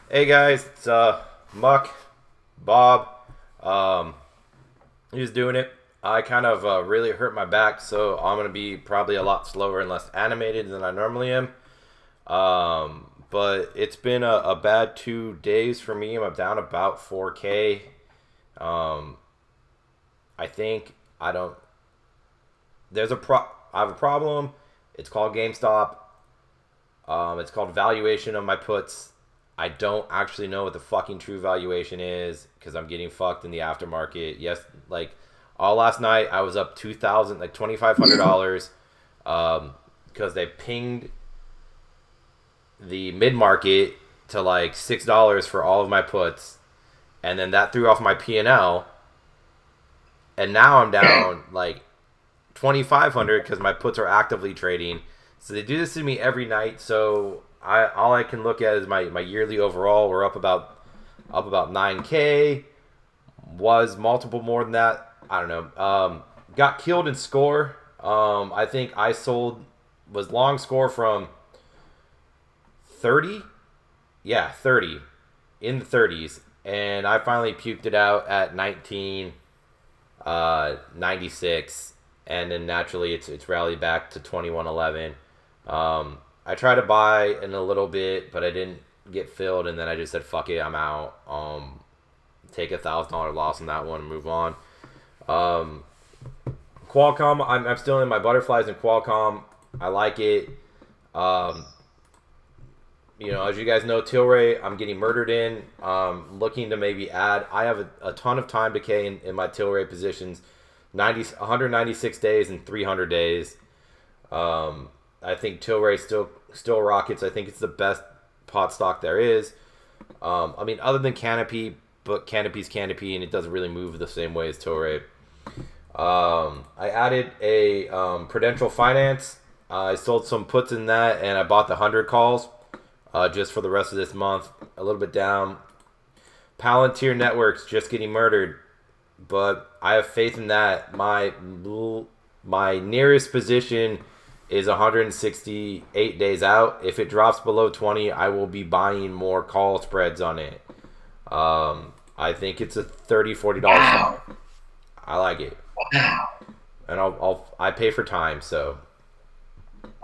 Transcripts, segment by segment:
Hey guys, it's Muck, Bob. Um, he's doing it. I kind of really hurt my back, so I'm gonna be probably a lot slower and less animated than I normally am. But it's been a bad 2 days for me. I'm down about 4K. Um, I think I don't. There's a pro. I have a problem. It's called GameStop. It's called valuation of my puts. I don't actually know what the fucking true valuation is because I'm getting fucked in the aftermarket. Yes, like all last night I was up 2,000, like $2,500, because they pinged the mid market to like $6 for all of my puts, and then that threw off my P&L, and now I'm down like 2,500 because my puts are actively trading. So they do this to me every night. So I all I can look at is my yearly overall. We're up about 9K. Was multiple more than that. I don't know. Got killed in score. I think I sold was long score from 30. Yeah, 30 in the 30s, and I finally puked it out at 1996, and then naturally it's rallied back to 2111. I tried to buy in a little bit, but I didn't get filled, and then I just said fuck it, I'm out. Take $1,000 loss on that one and move on. Um, Qualcomm, I'm still in my butterflies in Qualcomm. I like it. Um, as you guys know, Tilray, I'm getting murdered in. Looking to maybe add. I have a ton of time decay in my Tilray positions, 196 days and 300 days. I think Tilray still rockets. I think it's the best pot stock there is. Other than Canopy, but Canopy's Canopy, and it doesn't really move the same way as Tilray. I added a Prudential Finance. I sold some puts in that, and I bought the 100 calls just for the rest of this month. A little bit down. Palantir Networks just getting murdered, but I have faith in that. My nearest position is 168 days out. If it drops below 20, I will be buying more call spreads on it. I think it's a $30-$40 stock. I like it. Wow. And I pay for time, so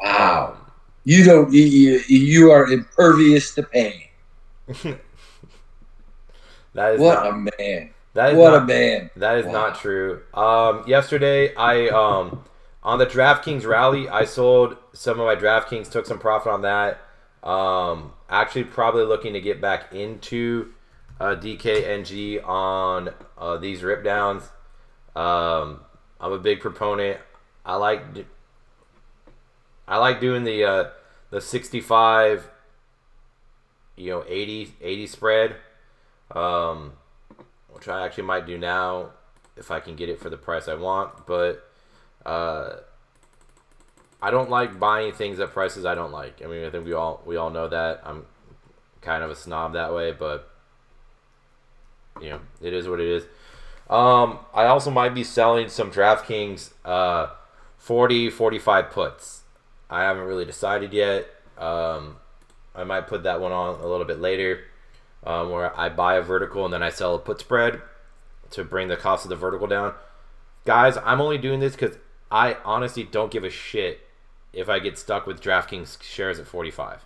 Wow. um, You don't. You are impervious to pain. that is What a not man. that is What a not man. that is not Wow. true. Yesterday I on the DraftKings rally, I sold some of my DraftKings, took some profit on that. Actually, probably looking to get back into DKNG on these rip downs. I'm a big proponent. I like I like doing the 65, 80 spread, um, which I actually might do now if I can get it for the price I want. But uh, I don't like buying things at prices I don't like. I mean, I think we all know that. I'm kind of a snob that way, but it is what it is. I also might be selling some DraftKings 40-45 puts. I haven't really decided yet. I might put that one on a little bit later, where I buy a vertical and then I sell a put spread to bring the cost of the vertical down. Guys, I'm only doing this because I honestly don't give a shit if I get stuck with DraftKings shares at 45.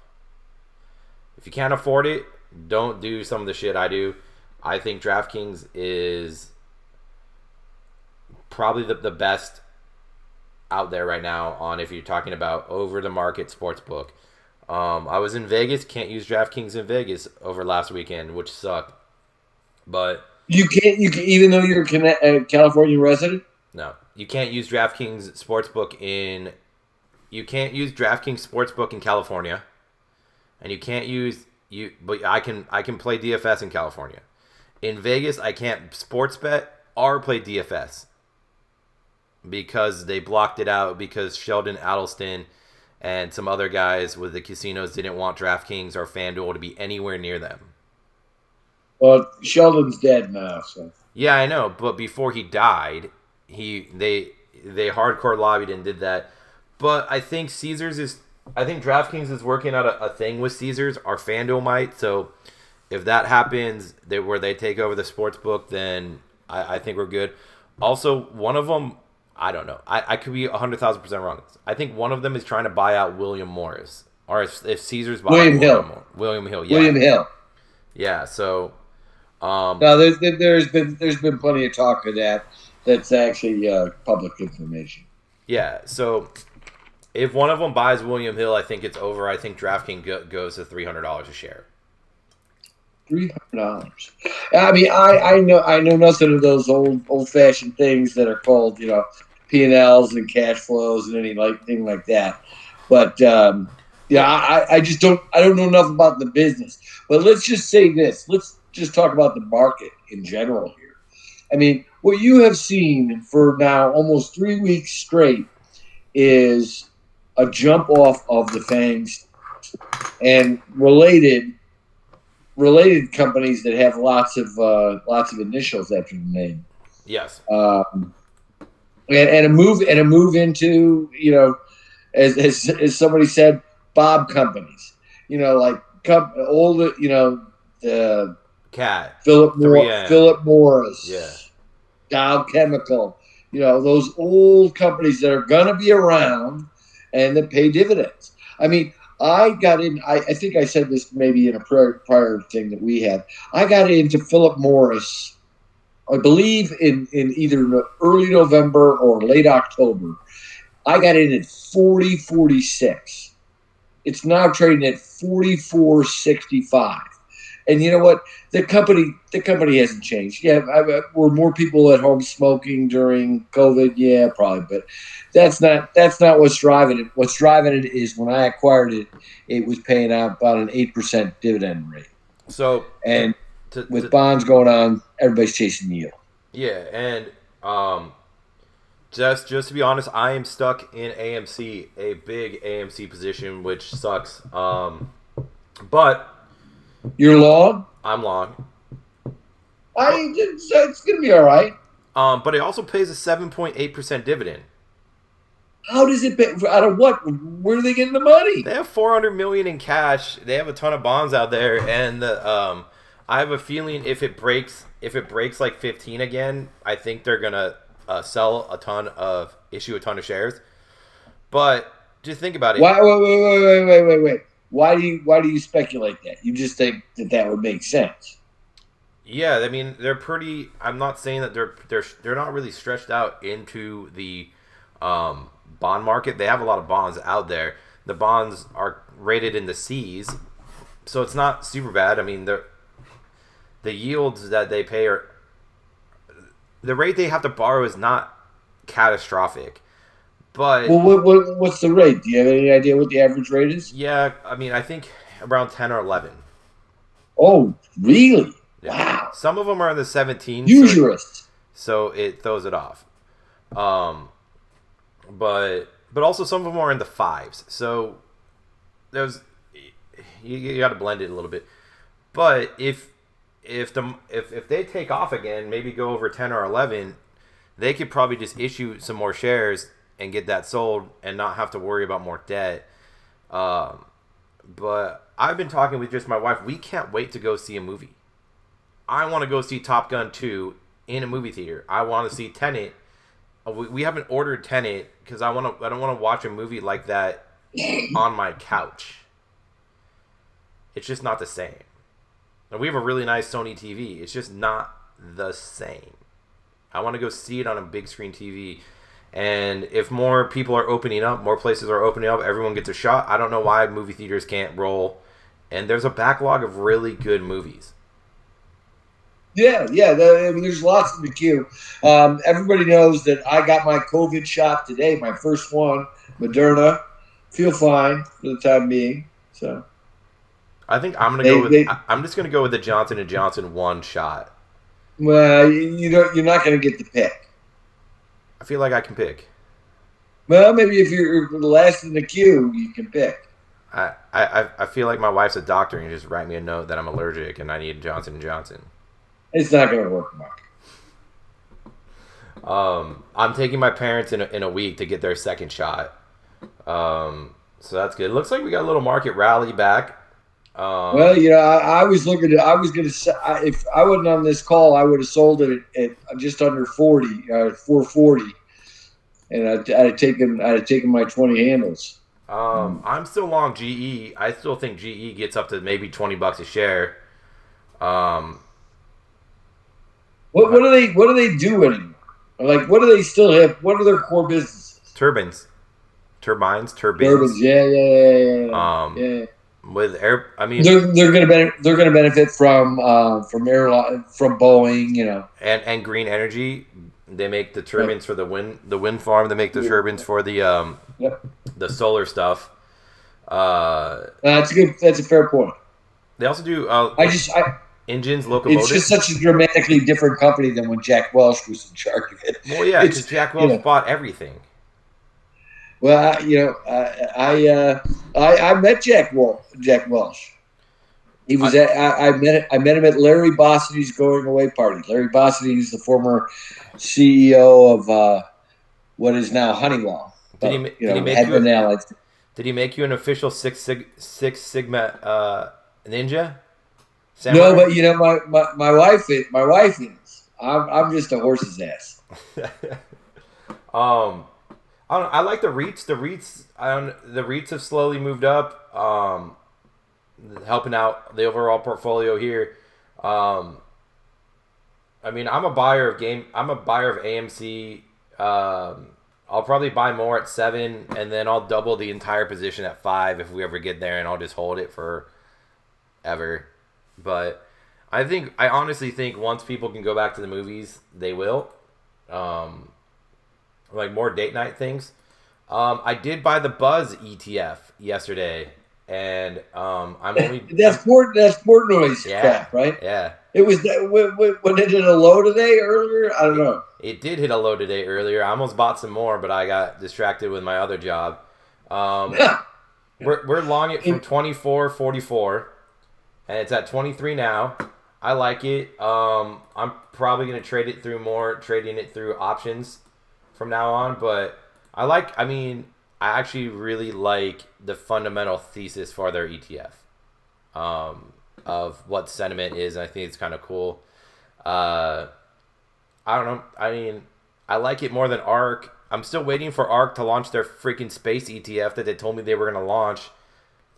If you can't afford it, don't do some of the shit I do. I think DraftKings is probably the best out there right now on if you're talking about over the market sports book. I was in Vegas, can't use DraftKings in Vegas over last weekend, which sucked. But You can't. You can, even though you're a California resident. no, you can't use DraftKings Sportsbook in. You can't use DraftKings Sportsbook in California, and you can't use you. But I can play DFS in California. In Vegas, I can't sports bet or play DFS because they blocked it out because Sheldon Adelson and some other guys with the casinos didn't want DraftKings or FanDuel to be anywhere near them. Well, Sheldon's dead now, so Yeah, I know, but before he died, they hardcore lobbied and did that. But I think DraftKings is working out a thing with Caesars, or FanDuel might. So If that happens, where they take over the sports book, then I think we're good. Also, one of them, I don't know. I could be 100,000% wrong. I think one of them is trying to buy out William Morris, or if Caesar's buying William Hill. William Hill, William yeah, Hill. yeah. So, um, No, there's been plenty of talk of that. That's actually public information. yeah. So if one of them buys William Hill, I think it's over. I think DraftKings goes to $300 a share. $300. I mean, I know nothing of those old fashioned things that are called P&Ls and cash flows and anything like that. But yeah, I just don't know enough about the business. But let's just say this. Let's just talk about the market in general here. I mean, what you have seen for now almost 3 weeks straight is a jump off of the fangs and related companies that have lots of initials after the name. Yes. And a move into as somebody said, Bob companies. Like all the Cat. Philip Morris, Yeah. Dow Chemical. Those old companies that are going to be around and that pay dividends. I mean, I got in. I think I said this maybe in a prior thing that we had. I got into Philip Morris, I believe in either early November or late October. I got in at 40.46. It's now trading at 44.65. And you know what? The company hasn't changed. Yeah, were more people at home smoking during COVID? Yeah, probably. But that's not what's driving it. What's driving it is when I acquired it, it was paying out about an 8% dividend rate. So and with bonds going on, everybody's chasing yield. Yeah, and just to be honest, I am stuck in AMC, a big AMC position, which sucks. But you're long. I'm long. It's gonna be all right. But it also pays a 7.8% dividend. How does it pay? Out of what? Where are they getting the money? They have $400 million in cash. They have a ton of bonds out there, and I have a feeling if it breaks like 15 again, I think they're gonna issue a ton of shares. But just think about it. Wait. Why do you speculate that? You just think that would make sense? Yeah, I mean they're pretty. I'm not saying that they're not really stretched out into the bond market. They have a lot of bonds out there. The bonds are rated in the C's, so it's not super bad. I mean the yields that they pay are the rate they have to borrow is not catastrophic. But what's the rate? Do you have any idea what the average rate is? Yeah, I mean I think around 10 or 11. Oh, really? Yeah. Wow. Some of them are in the 17. Usurious. So it throws it off. But also some of them are in the 5s. So there's you got to blend it a little bit. But if they take off again, maybe go over 10 or 11, they could probably just issue some more shares and get that sold and not have to worry about more debt. But I've been talking with just my wife. We can't wait to go see a movie. I want to go see Top Gun 2 in a movie theater. I want to see Tenet. We haven't ordered Tenet because I don't want to watch a movie like that on my couch. It's just not the same. And we have a really nice Sony TV. It's just not the same. I want to go see it on a big screen TV. And if more people are opening up, more places are opening up, everyone gets a shot. I don't know why movie theaters can't roll. And there's a backlog of really good movies. Yeah. I mean, there's lots in the queue. Everybody knows that I got my COVID shot today, my first one, Moderna. Feel fine for the time being. So, I think I'm just gonna go with the Johnson & Johnson 1 shot. Well, you're not gonna get the pick. I feel like I can pick. Well, maybe if you're last in the queue, you can pick. I feel like my wife's a doctor and just write me a note that I'm allergic and I need Johnson & Johnson. It's not going to work, Mark. I'm taking my parents in a week to get their second shot. So that's good. It looks like we got a little market rally back. Well, I was looking at. I was going to. If I wasn't on this call, I would have sold it at just under 40, 440, and I'd have taken my 20 handles. I'm still long GE. I still think GE gets up to maybe $20 a share. Um, What do they do anymore? Like, what do they still have? What are their core businesses? turbines, turbines, Turbines. turbines. Yeah, yeah, Um, yeah, yeah. with air, I mean, They're gonna benefit from airline from Boeing. and green energy. They make the Right. turbines for the wind farm. They make the turbines for Yep. the solar stuff. Uh, That's good. That's a fair point. they also do I just I engines, It's just locomotives. such a dramatically different company than when Jack Welch was in charge of it. Well, yeah, because It's Jack you Welch know bought everything. well I met Jack Welch. He I, was at I met him at Larry Bossidy's going away party. Larry Bossidy is the former CEO of what is now Honeywell. But did he make had you been allied. did he make you an official Six Sigma ninja No, samurai? but my wife is. I'm just a horse's ass. um, I don't know, I like the REITs. The REITs have slowly moved up. Helping out the overall portfolio here. Um, I mean, I'm a buyer of AMC. I'll probably buy more at 7, and then I'll double the entire position at 5 if we ever get there, and I'll just hold it for ever. But I honestly think once people can go back to the movies, they will. Um, like more date night things. I did buy the Buzz ETF yesterday, and I'm only I'm, That's port noise yeah, crap, right? yeah. It was that when it did a low today earlier. I don't It, know. it did hit a low today earlier. I almost bought some more, but I got distracted with my other job. Um, we're long it from 24.44, and it's at 23 now. I like it. I'm probably gonna trading it through options from now on. But I mean, I actually really like the fundamental thesis for their ETF, of what sentiment is, and I think it's kind of cool. Uh, I don't know. I mean, I like it more than ARK. I'm still waiting for ARK to launch their freaking space ETF that they told me they were going to launch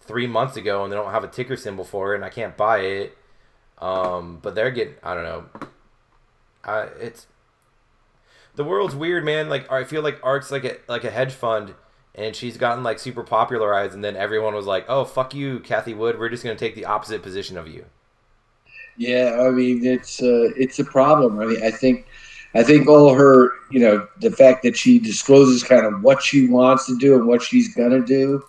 3 months ago, and they don't have a ticker symbol for it, and I can't buy it. But they're getting, I don't know. It's the world's weird, man. Like I feel like ARK's like a hedge fund, and she's gotten like super popularized, and then everyone was like, "Oh, fuck you, Kathy Wood. We're just going to take the opposite position of you." Yeah, I mean it's a problem. I mean, I think all her, the fact that she discloses kind of what she wants to do and what she's gonna do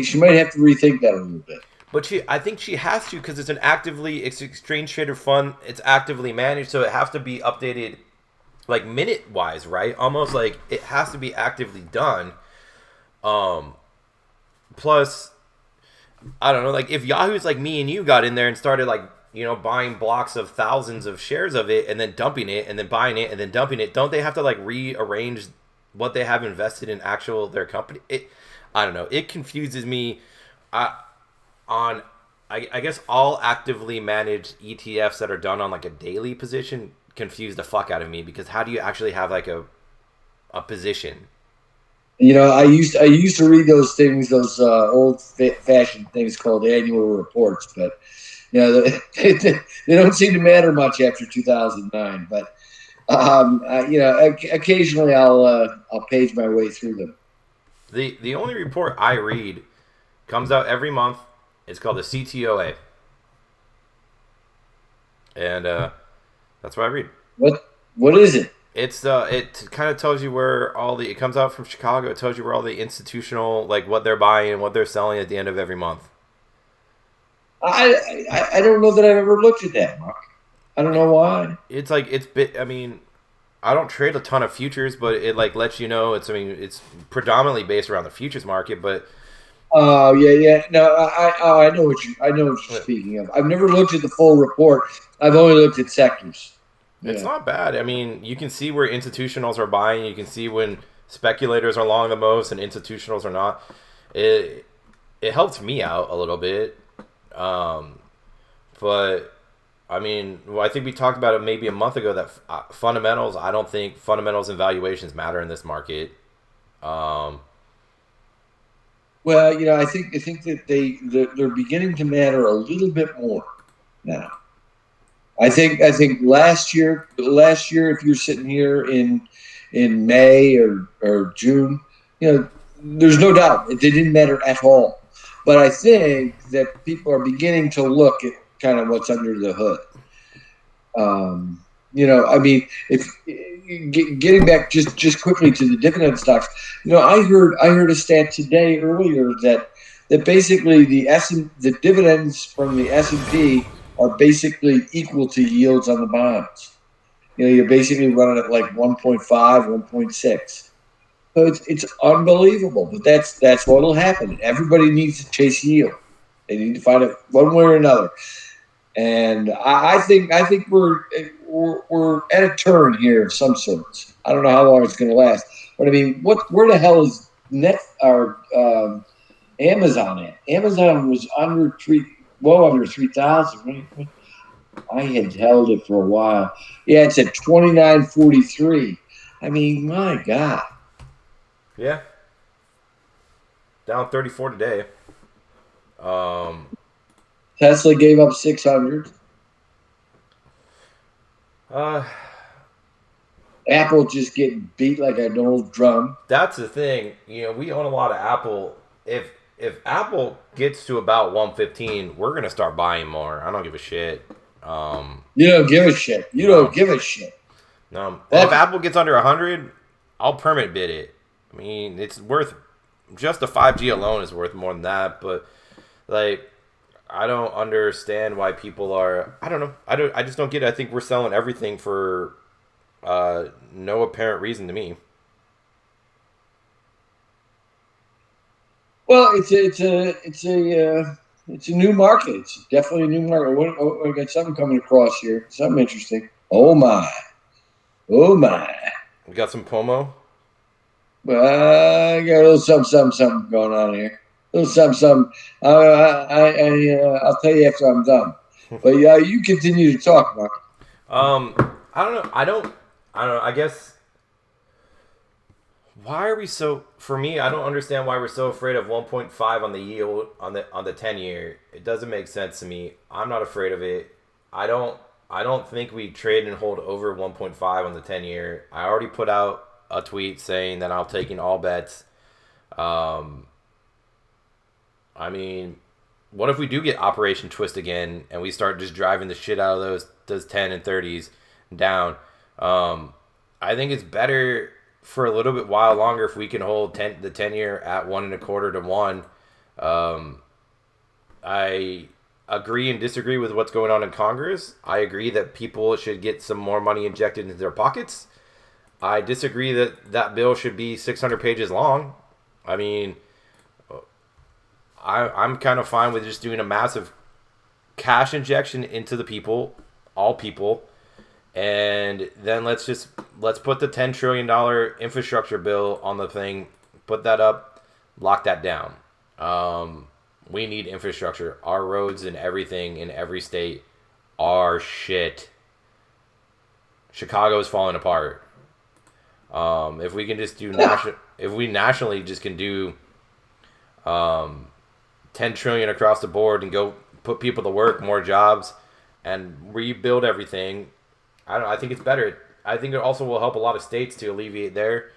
she might have to rethink that a little bit. But I think she has to because it's exchange traded fund. It's actively managed, so it has to be updated like minute wise, right? Almost like it has to be actively done. Um, plus, I don't know, like if Yahoo's like me and you got in there and started like buying blocks of thousands of shares of it and then dumping it and then buying it and then dumping it, don't they have to like rearrange what they have invested in their company? I don't know. It confuses me. I on I guess all actively managed ETFs that are done on like a daily position confuse the fuck out of me because how do you actually have like a position? I used to read those things, those old fashioned things called annual reports, but they don't seem to matter much after 2009. But occasionally I'll page my way through them. The only report I read comes out every month. It's called the CTOA, and that's what I read. What is it? It kind of tells you where it comes out from Chicago. It tells you where all the institutional like what they're buying and what they're selling at the end of every month. I don't know that I've ever looked at that, Mark. I don't know why. It's like it's bit. I mean, I don't trade a ton of futures, but it like lets you know. It's predominantly based around the futures market, but Oh yeah, yeah. No, I know what you're speaking of. I've never looked at the full report. I've only looked at sectors. it's Yeah. not bad. I mean, you can see where institutionals are buying. You can see when speculators are long the most and institutionals are not. It it helps me out a little bit. Um, but I mean, well, I think we talked about it maybe a month ago that fundamentals. I don't think fundamentals and valuations matter in this market. Um, Well, I think that they're beginning to matter a little bit more now. I think last year, if you're sitting here in May or June, there's no doubt it didn't matter at all. But I think that people are beginning to look at kind of what's under the hood. I mean, if getting back just quickly to the dividend stocks, I heard a stat today earlier that basically the dividends from the S&P are basically equal to yields on the bonds. You're basically running at like 1.5, 1.6. So it's unbelievable, but that's what'll happen. Everybody needs to chase yield. They need to find it one way or another. And I think we're at a turn here of some sorts. I don't know how long it's going to last, but I mean, where the hell is net or Amazon at? Amazon was well under 3,000. Right? I had held it for a while. Yeah, it's at 29.43. I mean, my God. yeah, down 34 today. Um, Tesla gave up 600. uh, Apple just getting beat like an old drum. that's the thing. We own a lot of Apple. If Apple gets to about 115, we're gonna start buying more. I don't give a shit. You don't give a shit. You don't No, give a shit. no. And if Fuck. Apple gets under 100, I'll permit bid it. I mean, it's worth just the 5G alone is worth more than that. But like, I don't understand why people are. I don't know. I just don't get it. I think we're selling everything for no apparent reason to me. Well, it's a new market. It's definitely a new market. We got something coming across here. Something interesting. Oh my. Oh my. We got some Pomo. I got a little something going on here. A little something. I'll tell you after I'm done. But yeah, you continue to talk, Mark. I don't know. I don't know. I guess why are we so? For me, I don't understand why we're so afraid of 1.5 on the yield on the 10 year. It doesn't make sense to me. I'm not afraid of it. I don't. I don't think we trade and hold over 1.5 on the 10 year. I already put out a tweet saying that I'm taking all bets. Um, I mean, what if we do get Operation Twist again and we start just driving the shit out of those 10 and 30s down? I think it's better for a little bit while longer if we can hold the 10 year at 1.25 to 1. Um, I agree and disagree with what's going on in Congress. I agree that people should get some more money injected into their pockets. I disagree that that bill should be 600 pages long. I mean, I'm kind of fine with just doing a massive cash injection into the people, all people, and then let's put the $10 trillion infrastructure bill on the thing, put that up, lock that down. We need infrastructure. Our roads and everything in every state are shit. Chicago is falling apart. If we can just do if we nationally just can do 10 trillion across the board and go put people to work, more jobs, and rebuild everything. I think it's better. I think it also will help a lot of states to alleviate their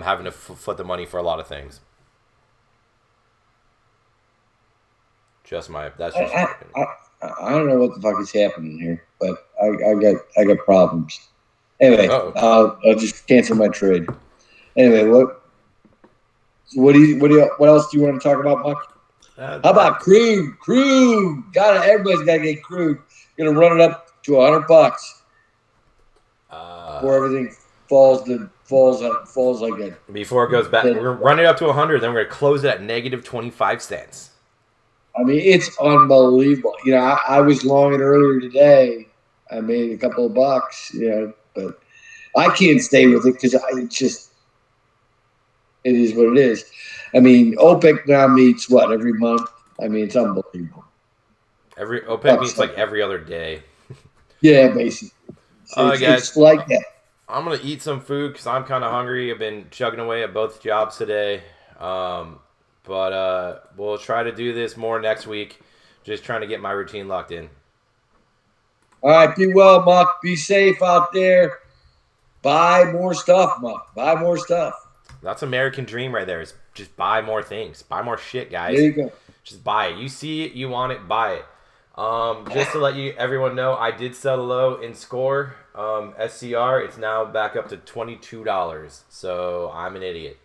having to foot the money for a lot of things. That's just my I, opinion. I, I don't know what the fuck is happening here, but I got problems. Anyway, Oh, I'll just cancel my trade. Anyway, what else do you want to talk about, Buck? How that about crude? Crude, everybody's got to get crude. Gonna run it up to $100 before uh, everything falls like that. before it goes back, we're running up to 100. Then we're gonna close it at negative 25 cents. I mean, it's unbelievable. I was long it earlier today. I made a couple of bucks, but I can't stay with it because it is what it is. I mean, OPEC now meets what every month. I mean, it's unbelievable. Every OPEC Fuck meets like something. every other day. Yeah, basically. All right, guys. It's like that. I'm gonna eat some food because I'm kind of hungry. I've been chugging away at both jobs today, but we'll try to do this more next week. Just trying to get my routine locked in. All right, be well, Muck. Be safe out there. Buy more stuff, Muck. Buy more stuff. That's American dream right there. Is just buy more things, buy more shit, There guys. you go. Just buy it. You see it, you want it, buy it. Just to let everyone know, I did sell low in score. SCR, it's now back up to $22. So I'm an idiot.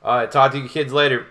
All right, talk to you kids later.